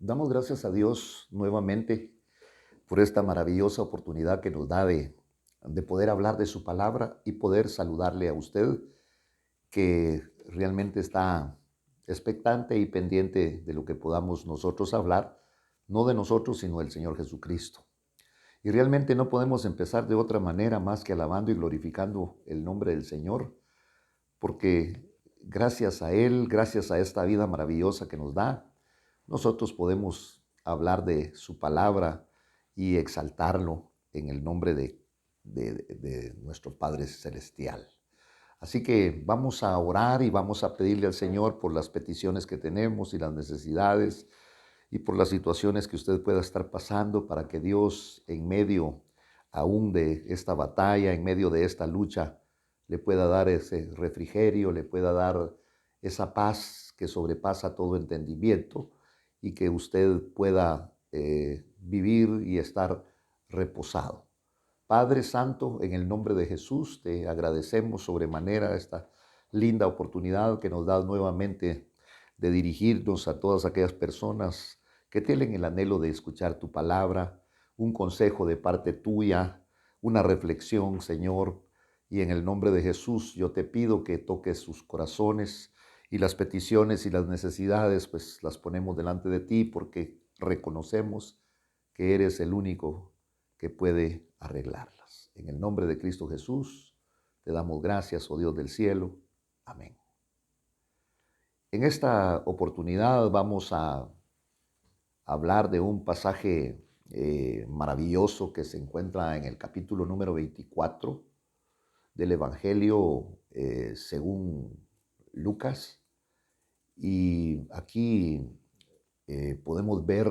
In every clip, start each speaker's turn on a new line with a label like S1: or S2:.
S1: Damos gracias a Dios nuevamente por esta maravillosa oportunidad que nos da de poder hablar de su palabra y poder saludarle a usted que realmente está expectante y pendiente de lo que podamos nosotros hablar, no de nosotros, sino del Señor Jesucristo. Y realmente no podemos empezar de otra manera más que alabando y glorificando el nombre del Señor, porque gracias a Él, gracias a esta vida maravillosa que nos da, nosotros podemos hablar de su palabra y exaltarlo en el nombre de nuestro Padre Celestial. Así que vamos a orar y vamos a pedirle al Señor por las peticiones que tenemos y las necesidades y por las situaciones que usted pueda estar pasando para que Dios en medio aún de esta batalla, en medio de esta lucha, le pueda dar ese refrigerio, le pueda dar esa paz que sobrepasa todo entendimiento y que usted pueda vivir y estar reposado. Padre Santo, en el nombre de Jesús, te agradecemos sobremanera esta linda oportunidad que nos das nuevamente de dirigirnos a todas aquellas personas que tienen el anhelo de escuchar tu palabra, un consejo de parte tuya, una reflexión, Señor. Y en el nombre de Jesús yo te pido que toques sus corazones y las peticiones y las necesidades, pues las ponemos delante de ti porque reconocemos que eres el único que puede arreglarlas. En el nombre de Cristo Jesús, te damos gracias, oh Dios del cielo. Amén. En esta oportunidad vamos a hablar de un pasaje maravilloso que se encuentra en el capítulo número 24 del Evangelio según Lucas. Y aquí podemos ver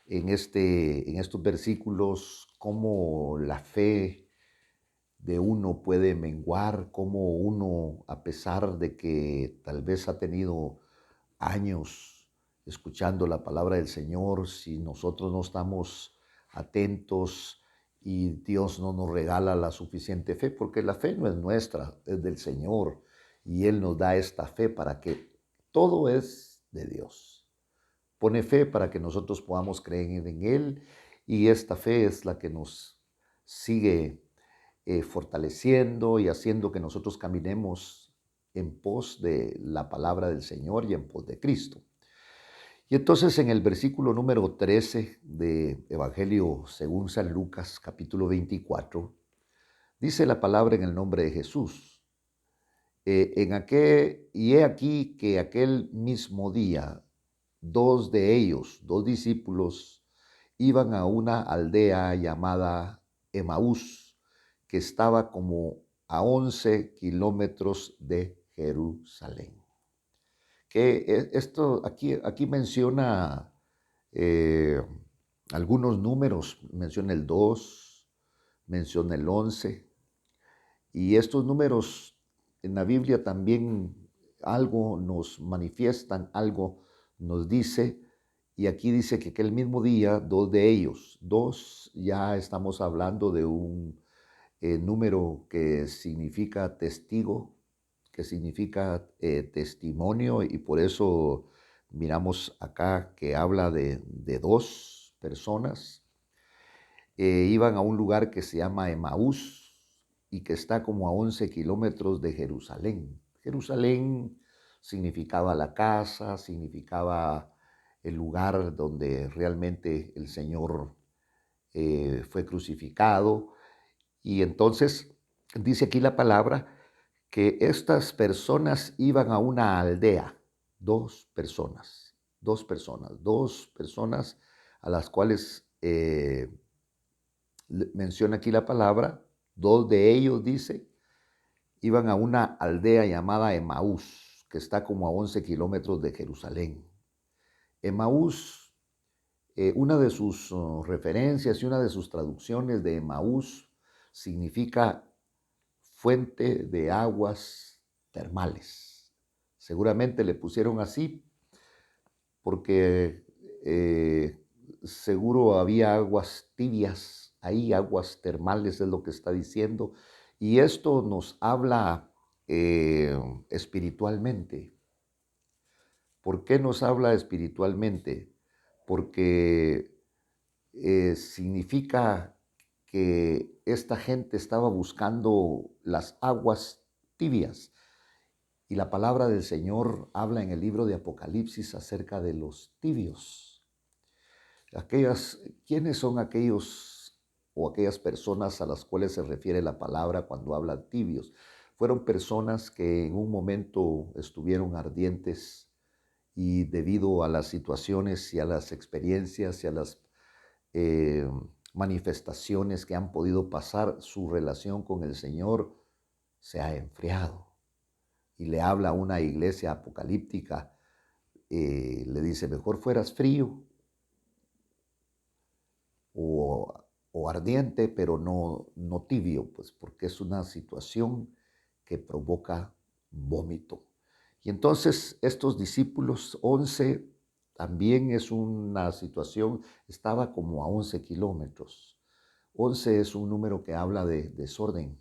S1: en estos versículos cómo la fe de uno puede menguar, cómo uno, a pesar de que tal vez ha tenido años escuchando la palabra del Señor, si nosotros no estamos atentos y Dios no nos regala la suficiente fe, porque la fe no es nuestra, es del Señor, y Él nos da esta fe para que todo es de Dios. Pone fe para que nosotros podamos creer en Él, y esta fe es la que nos sigue fortaleciendo y haciendo que nosotros caminemos en pos de la palabra del Señor y en pos de Cristo. Y entonces en el versículo número 13 de Evangelio según San Lucas, capítulo 24, dice la palabra en el nombre de Jesús. Y he aquí que aquel mismo día, dos de ellos, dos discípulos, iban a una aldea llamada Emaús, que estaba como a 11 kilómetros de Jerusalén. Esto aquí menciona eh, algunos números, menciona el 2, menciona el 11, y estos números en la Biblia también algo nos manifiestan, algo nos dice, y aquí dice que aquel mismo día, dos de ellos, dos ya estamos hablando de un número que significa testigo, que significa testimonio, y por eso miramos acá que habla de dos personas. Iban a un lugar que se llama Emaús y que está como a 11 kilómetros de Jerusalén. Jerusalén significaba la casa, significaba el lugar donde realmente el Señor fue crucificado. Y entonces dice aquí la palabra que estas personas iban a una aldea, dos personas a las cuales menciona aquí la palabra, dos de ellos, dice, iban a una aldea llamada Emaús, que está como a 11 kilómetros de Jerusalén. Emaús, una de sus referencias y una de sus traducciones de Emaús significa fuente de aguas termales. Seguramente le pusieron así porque seguro había aguas tibias, ahí aguas termales es lo que está diciendo. Y esto nos habla espiritualmente. ¿Por qué nos habla espiritualmente? porque significa que esta gente estaba buscando las aguas tibias. Y la palabra del Señor habla en el libro de Apocalipsis acerca de los tibios. ¿Quiénes son aquellos o aquellas personas a las cuales se refiere la palabra cuando habla tibios? Fueron personas que en un momento estuvieron ardientes y debido a las situaciones y a las experiencias y a las eh, manifestaciones que han podido pasar, su relación con el Señor se ha enfriado. Y le habla a una iglesia apocalíptica, le dice, mejor fueras frío o, o ardiente, pero no tibio, pues porque es una situación que provoca vómito. Y entonces estos discípulos, 11, también es una situación, estaba como a 11 kilómetros. 11 es un número que habla de desorden.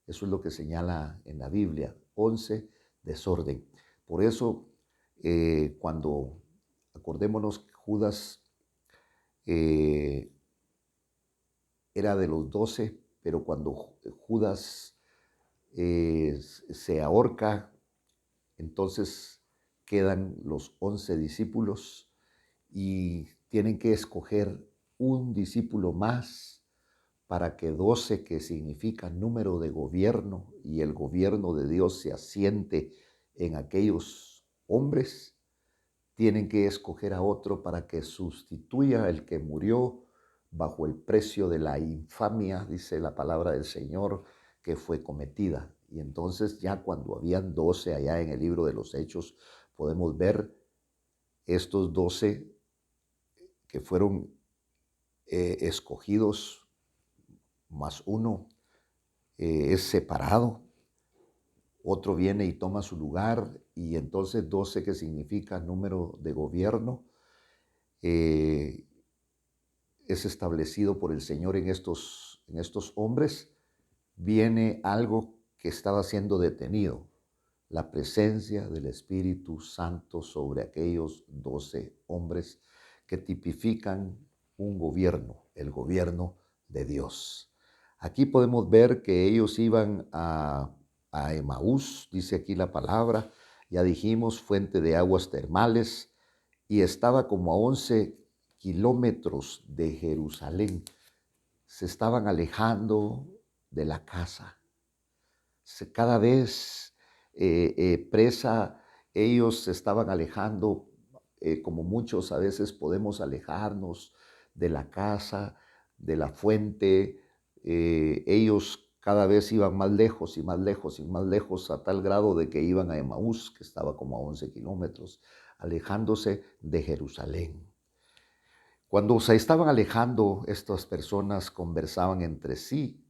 S1: Eso es lo que señala en la Biblia. 11, desorden. Por eso, cuando acordémonos que Judas eh, era de los 12, pero cuando Judas se ahorca, entonces quedan los 11 discípulos y tienen que escoger un discípulo más para que 12, que significa número de gobierno, y el gobierno de Dios se asiente en aquellos hombres, tienen que escoger a otro para que sustituya al que murió bajo el precio de la infamia, dice la palabra del Señor, que fue cometida. Y entonces ya cuando habían 12 allá en el libro de los Hechos, podemos ver estos 12 que fueron escogidos, más uno es separado, otro viene y toma su lugar, y entonces 12, que significa número de gobierno, eh, es establecido por el Señor en estos hombres. Viene algo que estaba siendo detenido, la presencia del Espíritu Santo sobre aquellos 12 hombres que tipifican un gobierno, el gobierno de Dios. Aquí podemos ver que ellos iban a Emaús, dice aquí la palabra, ya dijimos, fuente de aguas termales, y estaba como a 11 kilómetros de Jerusalén. Se estaban alejando de la casa. Cada vez presa, ellos se estaban alejando, como muchos a veces podemos alejarnos de la casa, de la fuente. Ellos cada vez iban más lejos y más lejos y más lejos, a tal grado de que iban a Emaús, que estaba como a 11 kilómetros, alejándose de Jerusalén. Cuando se estaban alejando, estas personas conversaban entre sí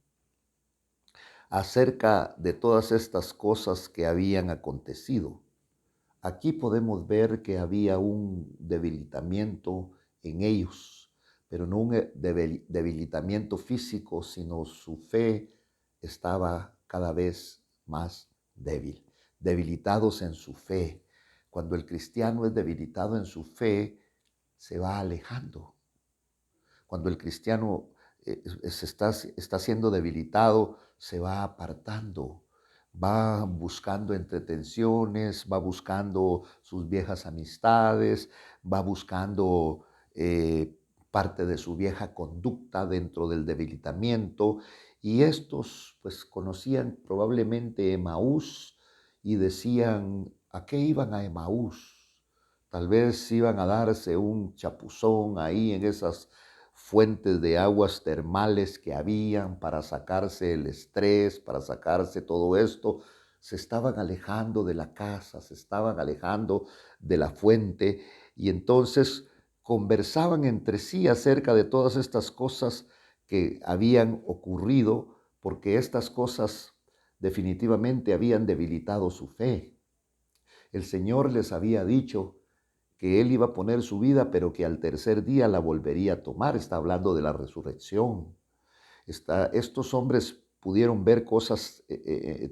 S1: acerca de todas estas cosas que habían acontecido. Aquí podemos ver que había un debilitamiento en ellos, pero no un debilitamiento físico, sino su fe estaba cada vez más débil, debilitados en su fe. Cuando el cristiano es debilitado en su fe, se va alejando. Cuando el cristiano está siendo debilitado, se va apartando, va buscando entretenciones, va buscando sus viejas amistades, va buscando parte de su vieja conducta dentro del debilitamiento. Y estos pues conocían probablemente Emaús y decían, ¿a qué iban a Emaús? Tal vez iban a darse un chapuzón ahí en esas fuentes de aguas termales que habían para sacarse el estrés, para sacarse todo esto. Se estaban alejando de la casa, se estaban alejando de la fuente, y entonces conversaban entre sí acerca de todas estas cosas que habían ocurrido, porque estas cosas definitivamente habían debilitado su fe. El Señor les había dicho que Él iba a poner su vida, pero que al tercer día la volvería a tomar. Está hablando de la resurrección. Estos hombres pudieron ver cosas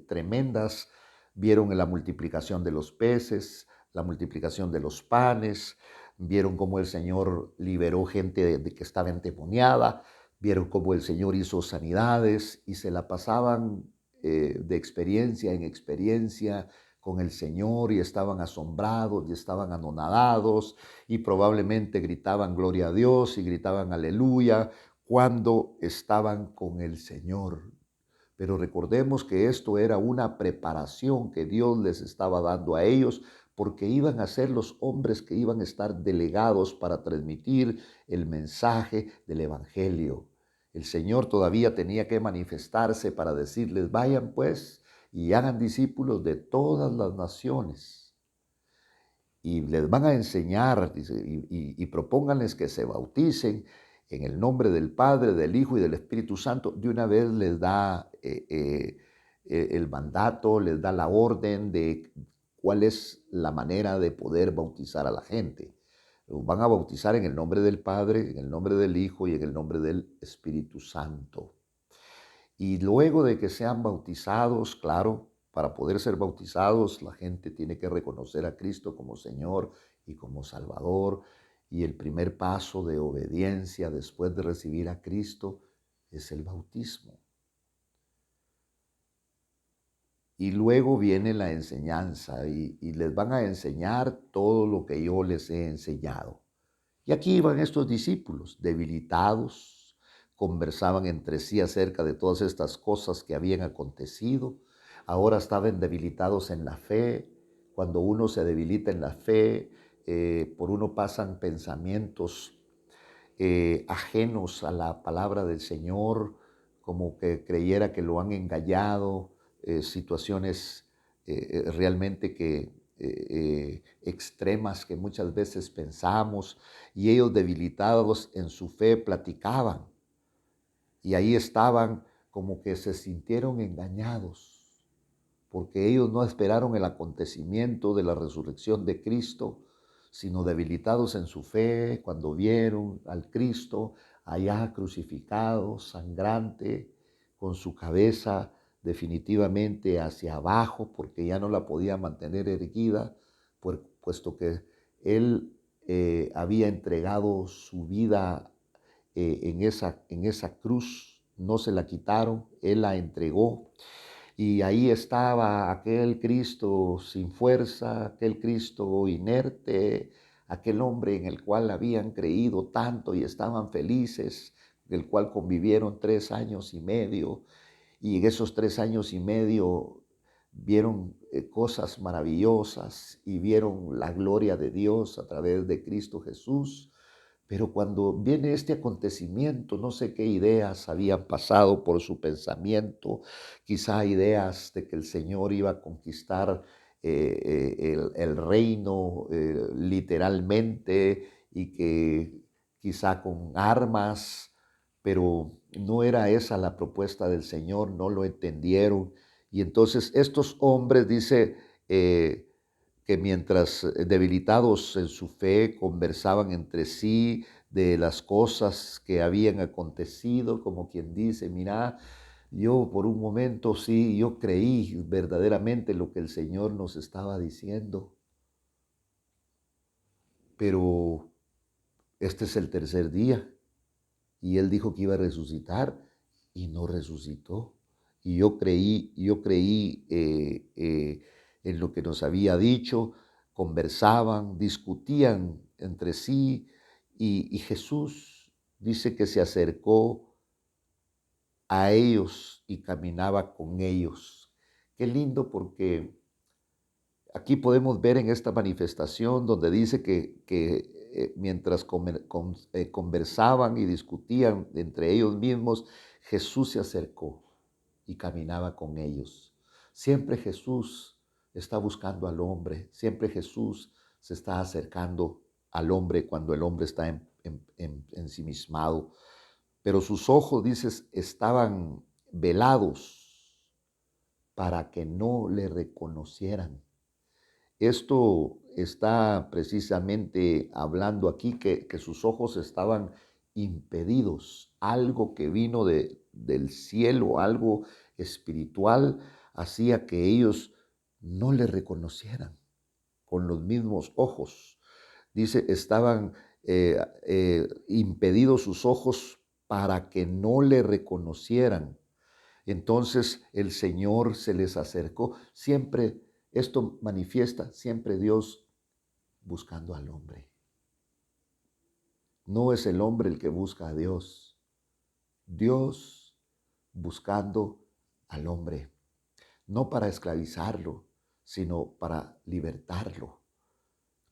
S1: tremendas, vieron la multiplicación de los peces, la multiplicación de los panes, vieron cómo el Señor liberó gente de que estaba endemoniada, vieron cómo el Señor hizo sanidades y se la pasaban de experiencia en experiencia con el Señor y estaban asombrados y estaban anonadados y probablemente gritaban gloria a Dios y gritaban aleluya cuando estaban con el Señor. Pero recordemos que esto era una preparación que Dios les estaba dando a ellos porque iban a ser los hombres que iban a estar delegados para transmitir el mensaje del Evangelio. El Señor todavía tenía que manifestarse para decirles, vayan pues y hagan discípulos de todas las naciones. Y les van a enseñar dice, y propónganles que se bauticen en el nombre del Padre, del Hijo y del Espíritu Santo. De una vez les da el mandato, les da la orden de cuál es la manera de poder bautizar a la gente. Van a bautizar en el nombre del Padre, en el nombre del Hijo y en el nombre del Espíritu Santo. Y luego de que sean bautizados, claro, para poder ser bautizados, la gente tiene que reconocer a Cristo como Señor y como Salvador. Y el primer paso de obediencia después de recibir a Cristo es el bautismo. Y luego viene la enseñanza y les van a enseñar todo lo que yo les he enseñado. Y aquí iban estos discípulos, debilitados, conversaban entre sí acerca de todas estas cosas que habían acontecido. Ahora estaban debilitados en la fe. Cuando uno se debilita en la fe, por uno pasan pensamientos ajenos a la palabra del Señor, como que creyera que lo han engañado, situaciones realmente que extremas que muchas veces pensamos, y ellos debilitados en su fe platicaban y ahí estaban como que se sintieron engañados porque ellos no esperaron el acontecimiento de la resurrección de Cristo, sino debilitados en su fe cuando vieron al Cristo allá crucificado, sangrante, con su cabeza definitivamente hacia abajo, porque ya no la podía mantener erguida, puesto que Él había entregado su vida en esa cruz, no se la quitaron, Él la entregó. Y ahí estaba aquel Cristo sin fuerza, aquel Cristo inerte, aquel hombre en el cual habían creído tanto y estaban felices, del cual convivieron 3 años y medio. Y en esos 3 años y medio vieron cosas maravillosas y vieron la gloria de Dios a través de Cristo Jesús. Pero cuando viene este acontecimiento, no sé qué ideas habían pasado por su pensamiento, quizá ideas de que el Señor iba a conquistar el reino literalmente y que quizá con armas, pero no era esa la propuesta del Señor, no lo entendieron. Y entonces estos hombres, dice, que mientras debilitados en su fe conversaban entre sí de las cosas que habían acontecido, como quien dice, mira, yo por un momento sí, yo creí verdaderamente lo que el Señor nos estaba diciendo, pero este es el tercer día y Él dijo que iba a resucitar y no resucitó. Y yo creí en lo que nos había dicho, conversaban, discutían entre sí y Jesús dice que se acercó a ellos y caminaba con ellos. Qué lindo porque aquí podemos ver en esta manifestación donde dice que mientras conversaban y discutían entre ellos mismos, Jesús se acercó y caminaba con ellos. Siempre Jesús está buscando al hombre, siempre Jesús se está acercando al hombre cuando el hombre está ensimismado. Pero sus ojos, dices, estaban velados para que no le reconocieran. Esto está precisamente hablando aquí que sus ojos estaban impedidos, algo que vino del cielo, algo espiritual, hacía que ellos no le reconocieran con los mismos ojos. Dice, estaban impedidos sus ojos para que no le reconocieran. Entonces el Señor se les acercó. Siempre esto manifiesta, siempre Dios buscando al hombre. No es el hombre el que busca a Dios. Dios buscando al hombre. No para esclavizarlo, sino para libertarlo,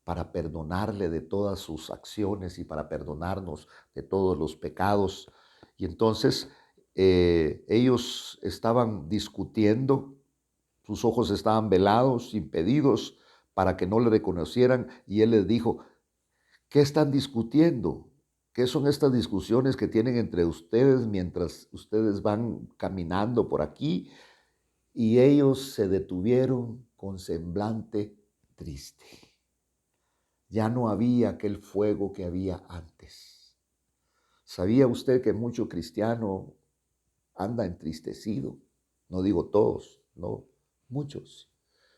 S1: para perdonarle de todas sus acciones y para perdonarnos de todos los pecados. Y entonces ellos estaban discutiendo, sus ojos estaban velados, impedidos, para que no le reconocieran, y él les dijo, ¿qué están discutiendo? ¿Qué son estas discusiones que tienen entre ustedes mientras ustedes van caminando por aquí? Y ellos se detuvieron con semblante triste. Ya no había aquel fuego que había antes. ¿Sabía usted que mucho cristiano anda entristecido? No digo todos, no, muchos.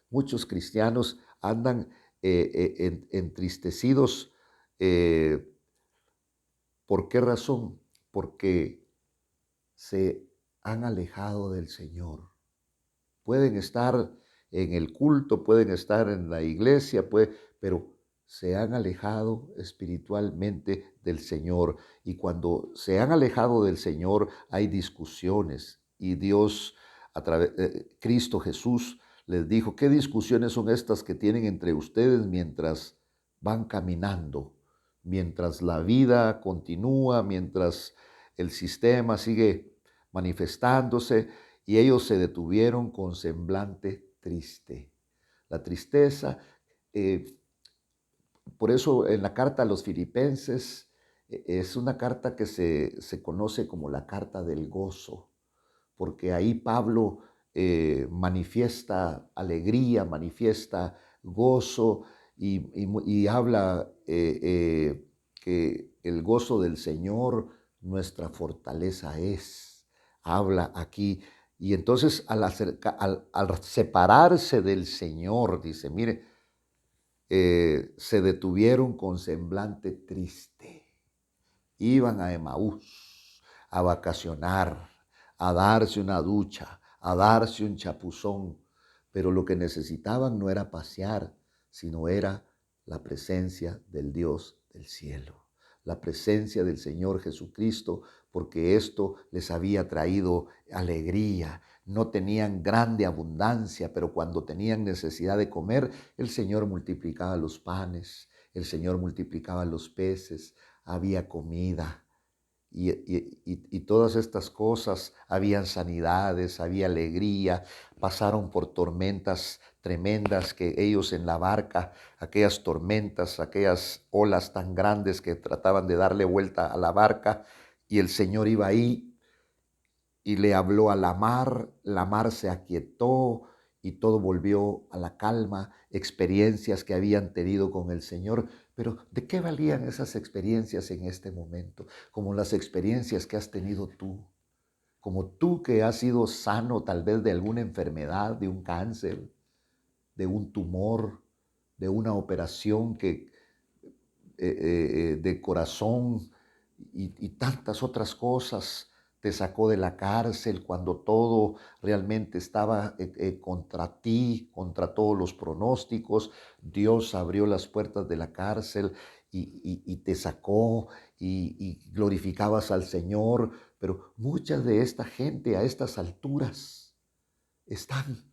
S1: Muchos cristianos andan entristecidos. ¿Por qué razón? Porque se han alejado del Señor. Pueden estar en el culto, pueden estar en la iglesia, pero se han alejado espiritualmente del Señor. Y cuando se han alejado del Señor hay discusiones. Y Dios, Cristo Jesús, les dijo, ¿qué discusiones son estas que tienen entre ustedes mientras van caminando? Mientras la vida continúa, mientras el sistema sigue manifestándose, y ellos se detuvieron con semblante triste. La tristeza, por eso en la carta a los Filipenses es una carta que se conoce como la carta del gozo, porque ahí Pablo manifiesta alegría, manifiesta gozo y habla que el gozo del Señor nuestra fortaleza es. Habla aquí. Y entonces al separarse del Señor, dice, mire, se detuvieron con semblante triste. Iban a Emaús a vacacionar, a darse una ducha, a darse un chapuzón, pero lo que necesitaban no era pasear, sino era la presencia del Dios del cielo, la presencia del Señor Jesucristo, porque esto les había traído alegría. No tenían grande abundancia, pero cuando tenían necesidad de comer, el Señor multiplicaba los panes, el Señor multiplicaba los peces, había comida. Y todas estas cosas, habían sanidades, había alegría, pasaron por tormentas tremendas que ellos en la barca, aquellas tormentas, aquellas olas tan grandes que trataban de darle vuelta a la barca, y el Señor iba ahí y le habló a la mar se aquietó y todo volvió a la calma, experiencias que habían tenido con el Señor. Pero ¿de qué valían esas experiencias en este momento? Como las experiencias que has tenido tú, como tú que has sido sano tal vez de alguna enfermedad, de un cáncer, de un tumor, de una operación de corazón y tantas otras cosas. Te sacó de la cárcel cuando todo realmente estaba contra ti, contra todos los pronósticos. Dios abrió las puertas de la cárcel y te sacó y glorificabas al Señor. Pero mucha de esta gente a estas alturas están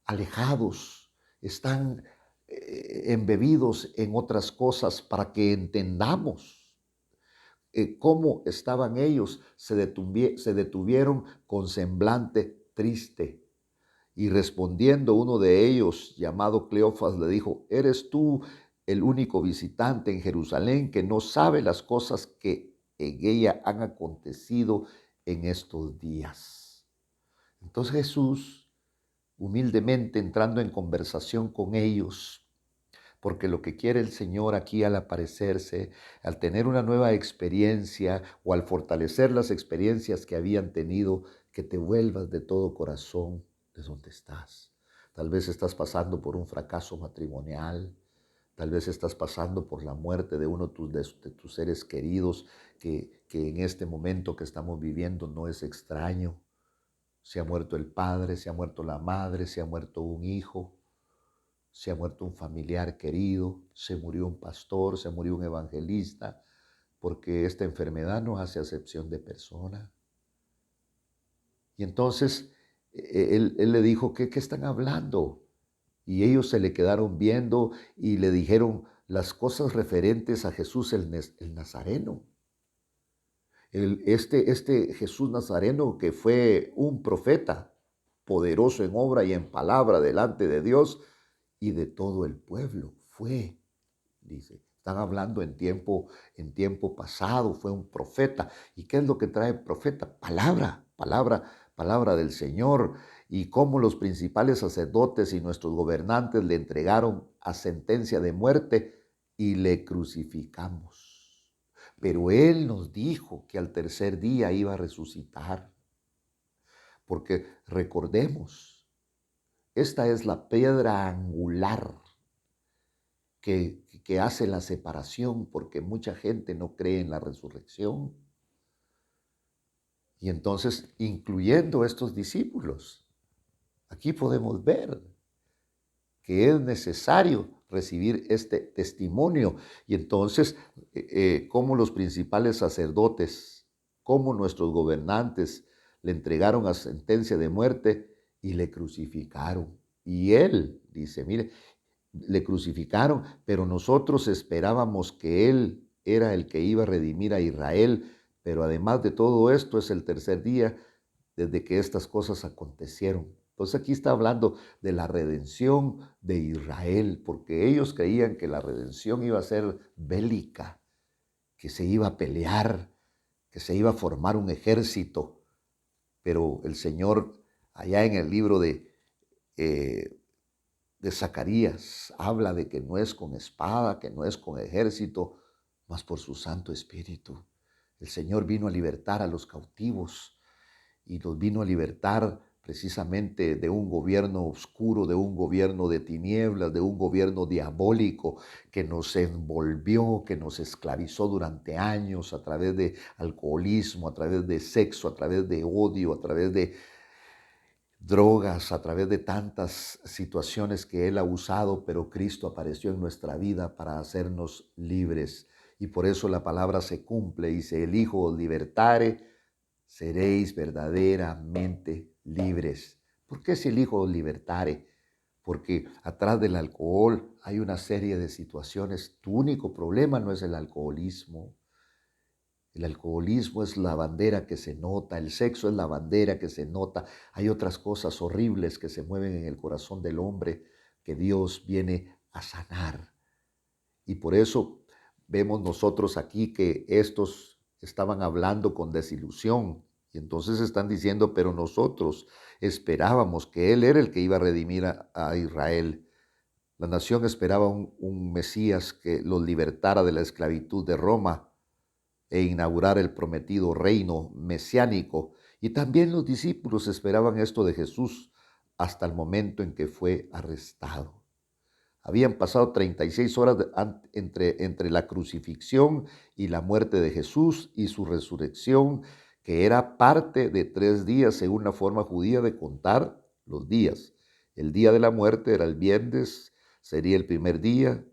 S1: alejados, están embebidos en otras cosas para que entendamos cómo estaban ellos. Se detuvieron con semblante triste. Y respondiendo uno de ellos, llamado Cleofas, le dijo, ¿eres tú el único visitante en Jerusalén que no sabe las cosas que en ella han acontecido en estos días? Entonces Jesús, humildemente entrando en conversación con ellos, porque lo que quiere el Señor aquí al aparecerse, al tener una nueva experiencia o al fortalecer las experiencias que habían tenido, que te vuelvas de todo corazón de donde estás. Tal vez estás pasando por un fracaso matrimonial, Tal vez estás pasando por la muerte de uno de tus seres queridos, que en este momento que estamos viviendo no es extraño. Se ha muerto el padre, se ha muerto la madre, se ha muerto un hijo, se ha muerto un familiar querido, se murió un pastor, se murió un evangelista, porque esta enfermedad no hace acepción de persona. Y entonces él le dijo, ¿qué están hablando? Y ellos se le quedaron viendo y le dijeron las cosas referentes a Jesús el Nazareno. Este Jesús Nazareno que fue un profeta, poderoso en obra y en palabra delante de Dios y de todo el pueblo. Fue, dice. Están hablando en tiempo pasado, fue un profeta. ¿Y qué es lo que trae profeta? Palabra del Señor. Y cómo los principales sacerdotes y nuestros gobernantes le entregaron a sentencia de muerte y le crucificamos. Pero Él nos dijo que al tercer día iba a resucitar. Porque recordemos, esta es la piedra angular que hace la separación, porque mucha gente no cree en la resurrección. Y entonces, incluyendo estos discípulos, aquí podemos ver que es necesario recibir este testimonio. Y entonces, como los principales sacerdotes, como nuestros gobernantes, le entregaron a sentencia de muerte y le crucificaron. Y él dice, mire, le crucificaron, pero nosotros esperábamos que Él era el que iba a redimir a Israel, pero además de todo esto es el tercer día desde que estas cosas acontecieron. Entonces aquí está hablando de la redención de Israel, porque ellos creían que la redención iba a ser bélica, que se iba a pelear, que se iba a formar un ejército, pero el Señor allá en el libro eh, de Zacarías habla de que no es con espada, que no es con ejército, mas por su Santo Espíritu. El Señor vino a libertar a los cautivos y los vino a libertar precisamente de un gobierno oscuro, de un gobierno de tinieblas, de un gobierno diabólico que nos envolvió, que nos esclavizó durante años a través de alcoholismo, a través de sexo, a través de odio, a través de drogas, a través de tantas situaciones que Él ha usado, pero Cristo apareció en nuestra vida para hacernos libres. Y por eso la palabra se cumple, dice, el Hijo os libertare, seréis verdaderamente libres. ¿Por qué si el Hijo os libertare? Porque atrás del alcohol hay una serie de situaciones. Tu único problema no es el alcoholismo. El alcoholismo es la bandera que se nota, el sexo es la bandera que se nota. Hay otras cosas horribles que se mueven en el corazón del hombre que Dios viene a sanar. Y por eso vemos nosotros aquí que estos estaban hablando con desilusión. Y entonces están diciendo, pero nosotros esperábamos que Él era el que iba a redimir a Israel. La nación esperaba un Mesías que los libertara de la esclavitud de Roma e inaugurar el prometido reino mesiánico. Y también los discípulos esperaban esto de Jesús hasta el momento en que fue arrestado. Habían pasado 36 horas entre la crucifixión y la muerte de Jesús y su resurrección, que era parte de 3 días según la forma judía de contar los días. El día de la muerte era el viernes, sería el primer día,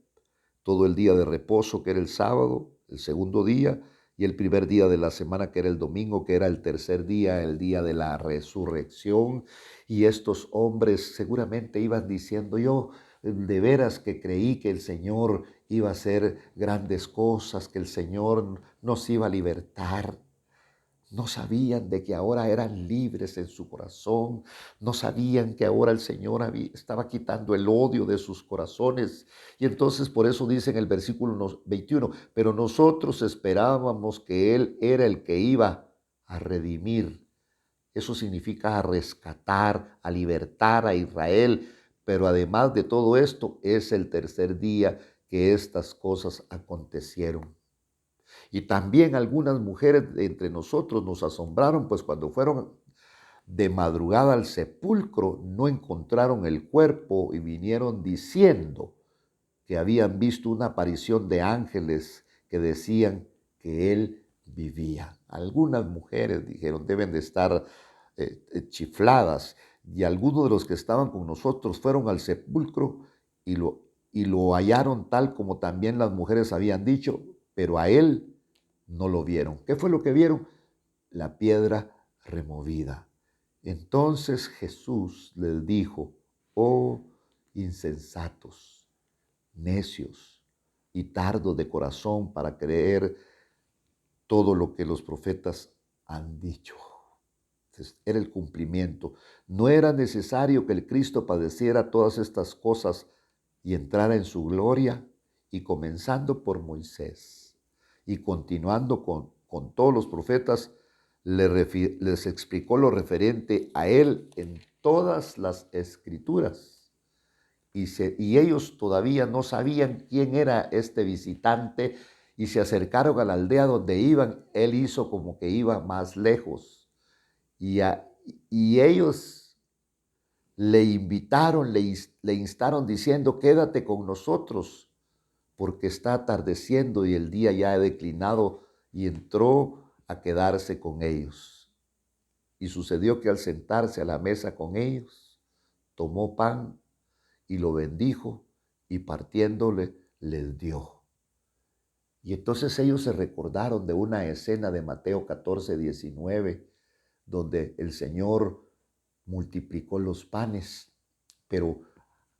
S1: todo el día de reposo, que era el sábado, el segundo día, y el primer día de la semana, que era el domingo, que era el tercer día, el día de la resurrección. Y estos hombres seguramente iban diciendo, yo de veras que creí que el Señor iba a hacer grandes cosas, que el Señor nos iba a libertar. No sabían de que ahora eran libres en su corazón. No sabían que ahora el Señor estaba quitando el odio de sus corazones. Y entonces por eso dice en el versículo 21, pero nosotros esperábamos que Él era el que iba a redimir. Eso significa a rescatar, a libertar a Israel. Pero además de todo esto, es el tercer día que estas cosas acontecieron. Y también algunas mujeres de entre nosotros nos asombraron, pues cuando fueron de madrugada al sepulcro no encontraron el cuerpo y vinieron diciendo, que habían visto una aparición de ángeles que decían que él vivía. Algunas mujeres dijeron, deben de estar chifladas, y algunos de los que estaban con nosotros fueron al sepulcro y lo hallaron tal como también las mujeres habían dicho, pero a él no lo vieron. ¿Qué fue lo que vieron? La piedra removida. Entonces Jesús les dijo, oh insensatos, necios y tardos de corazón para creer todo lo que los profetas han dicho. Entonces, era el cumplimiento. No era necesario que el Cristo padeciera todas estas cosas y entrara en su gloria, y comenzando por Moisés y continuando con todos los profetas, les explicó lo referente a él en todas las escrituras. Y ellos todavía no sabían quién era este visitante, y se acercaron a la aldea donde iban. Él hizo como que iba más lejos, y, y ellos le invitaron, le instaron diciendo, quédate con nosotros, porque está atardeciendo y el día ya ha declinado, y entró a quedarse con ellos. Y sucedió que al sentarse a la mesa con ellos, tomó pan y lo bendijo, y partiéndole les dio. Y entonces ellos se recordaron de una escena de Mateo 14:19, donde el Señor multiplicó los panes, pero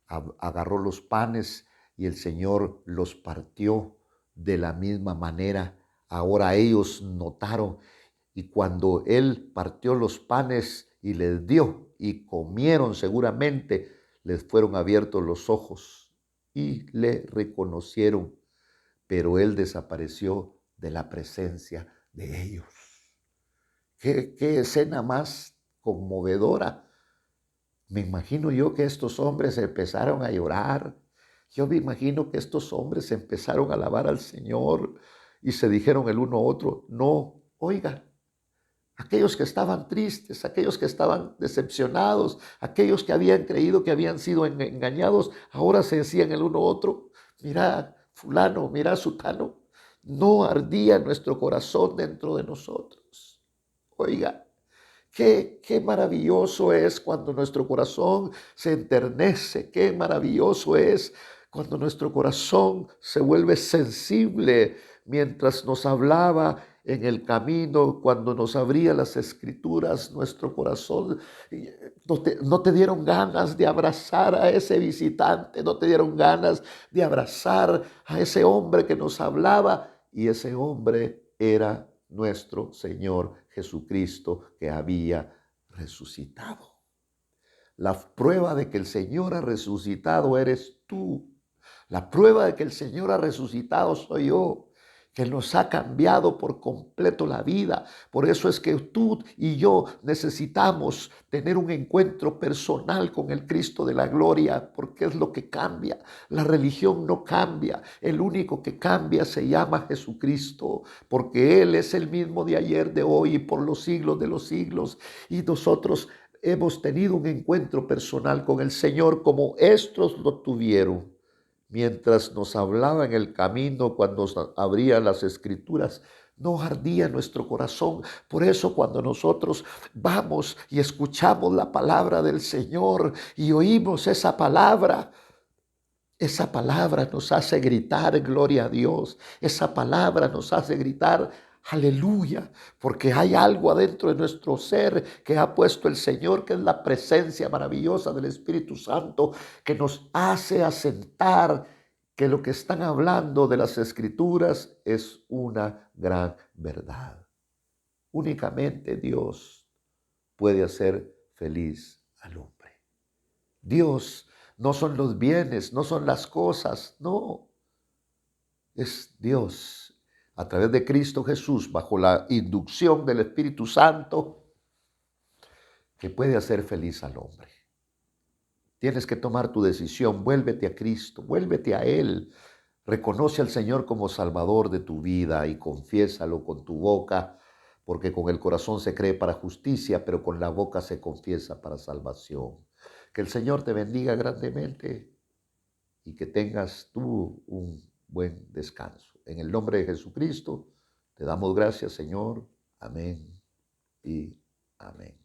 S1: agarró los panes y el Señor los partió de la misma manera. Ahora ellos notaron, y cuando Él partió los panes y les dio, y comieron seguramente, les fueron abiertos los ojos y le reconocieron, pero Él desapareció de la presencia de ellos. ¿Qué escena más conmovedora? Me imagino yo que estos hombres empezaron a llorar. Yo me imagino que estos hombres empezaron a alabar al Señor y se dijeron el uno a otro, no, oiga, aquellos que estaban tristes, aquellos que estaban decepcionados, aquellos que habían creído que habían sido engañados, ahora se decían el uno a otro, mira fulano, mira sutano, no ardía nuestro corazón dentro de nosotros. Oiga, qué maravilloso es cuando nuestro corazón se enternece, qué maravilloso es cuando nuestro corazón se vuelve sensible mientras nos hablaba en el camino, cuando nos abría las escrituras, nuestro corazón. No te dieron ganas de abrazar a ese visitante, no te dieron ganas de abrazar a ese hombre que nos hablaba, y ese hombre era nuestro Señor Jesucristo, que había resucitado. La prueba de que el Señor ha resucitado eres tú. La prueba de que el Señor ha resucitado soy yo, que nos ha cambiado por completo la vida. Por eso es que tú y yo necesitamos tener un encuentro personal con el Cristo de la gloria, porque es lo que cambia. La religión no cambia. El único que cambia se llama Jesucristo, porque Él es el mismo de ayer, de hoy y por los siglos de los siglos. Y nosotros hemos tenido un encuentro personal con el Señor como estos lo tuvieron. Mientras nos hablaba en el camino, cuando nos abría las escrituras, no ardía nuestro corazón. Por eso cuando nosotros vamos y escuchamos la palabra del Señor y oímos esa palabra nos hace gritar gloria a Dios. Esa palabra nos hace gritar aleluya, porque hay algo adentro de nuestro ser que ha puesto el Señor, que es la presencia maravillosa del Espíritu Santo, que nos hace asentar que lo que están hablando de las Escrituras es una gran verdad. Únicamente Dios puede hacer feliz al hombre. Dios no son los bienes, no son las cosas, no. Es Dios a través de Cristo Jesús, bajo la inducción del Espíritu Santo, que puede hacer feliz al hombre. Tienes que tomar tu decisión, vuélvete a Cristo, vuélvete a Él. Reconoce al Señor como Salvador de tu vida y confiésalo con tu boca, porque con el corazón se cree para justicia, pero con la boca se confiesa para salvación. Que el Señor te bendiga grandemente. y que tengas tú un buen descanso. En el nombre de Jesucristo, te damos gracias, Señor. Amén y amén.